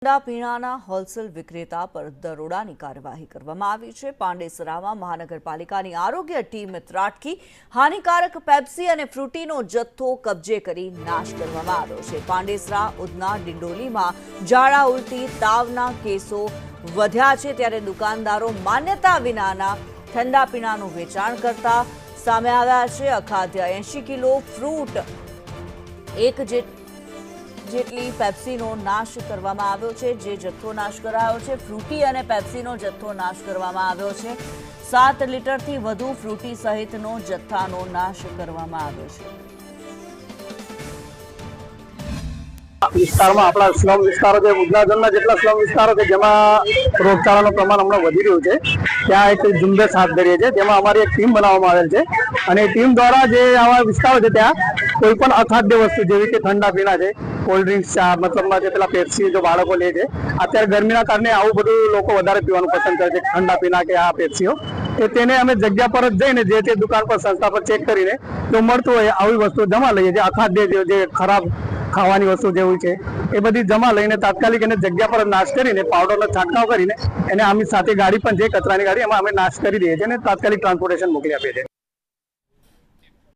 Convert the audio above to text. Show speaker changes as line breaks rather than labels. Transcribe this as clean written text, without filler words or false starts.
ઠંડા પીણાના હોલસેલ વિક્રેતા પર દરોડાની કાર્યવાહી કરવામાં આવી છે। પાંડેસરામાં મહાનગરપાલિકાની આરોગ્ય ટીમ ત્રાટકી હાનિકારક પેપ્સી અને ફ્રૂટીનો જથ્થો કબજે કરી નાશ કરવામાં આવ્યો છે। પાંડેસરા, ઉધના, ડિંડોલીમાં ઝાડા ઉલટી તાવના કેસો વધ્યા છે, ત્યારે દુકાનદારો માન્યતા વિનાના ઠંડા પીણાનું વેચાણ કરતા સામે આવ્યા છે। અખાદ્ય 80 કિલો ફ્રૂટ, એક જેટલી પેપ્સીનો નાશ કરવામાં આવ્યો છે। જે જથ્થો નાશ કરાયો છે, ફ્રૂટી અને પેપ્સીનો જથ્થો નાશ કરવામાં આવ્યો છે। 7 લીટરથી વધુ ફ્રૂટી સહિતનો જથ્થાનો નાશ કરવામાં આવ્યો છે।
વિસ્તારમાં આપણા સ્લમ વિસ્તારો છે, ઉધનાજનના જેટલા સ્લમ વિસ્તારો છે જેમાં રોગચાળાનું પ્રમાણ હમણાં વધી રહ્યું છે, ત્યાં એક ઝુંબેશ હાથ ધરીએ છીએ, જેમાં અમારી એક ટીમ બનાવવામાં આવેલ છે અને ટીમ દ્વારા જે આવા વિસ્તારો છે ત્યાં કોઈ પણ અખાદ્ય વસ્તુ જેવી કે ઠંડા પીણા છે, કોલ્ડ ડ્રિંક્સ, ચા, મતલબમાં જે પેલા પેપ્સી જો બાળકો લે છે, અત્યારે ગરમીના કારણે આવું બધું લોકો વધારે પીવાનું પસંદ કરે છે, ઠંડા પીણા કે આ પેપ્સીઓ, તેને અમે જગ્યા પર જ જઈને જે તે દુકાન પર, સંસ્થા પર ચેક કરીને જો મળતું હોય આવી વસ્તુ જમા લઈએ છીએ। અખાદ્ય જે ખરાબ ખાવાની વસ્તુ જેવું છે એ બધી જમા લઈને તાત્કાલિક એને જગ્યા પર નાશ કરીને પાવડરનો છંટકાવ કરીને એને આમની સાથે ગાડી પણ છે, કચરાની ગાડી, એમાં અમે નાશ કરી દઈએ છીએ અને તાત્કાલિક ટ્રાન્સપોર્ટેશન મોકલી આપીએ છીએ।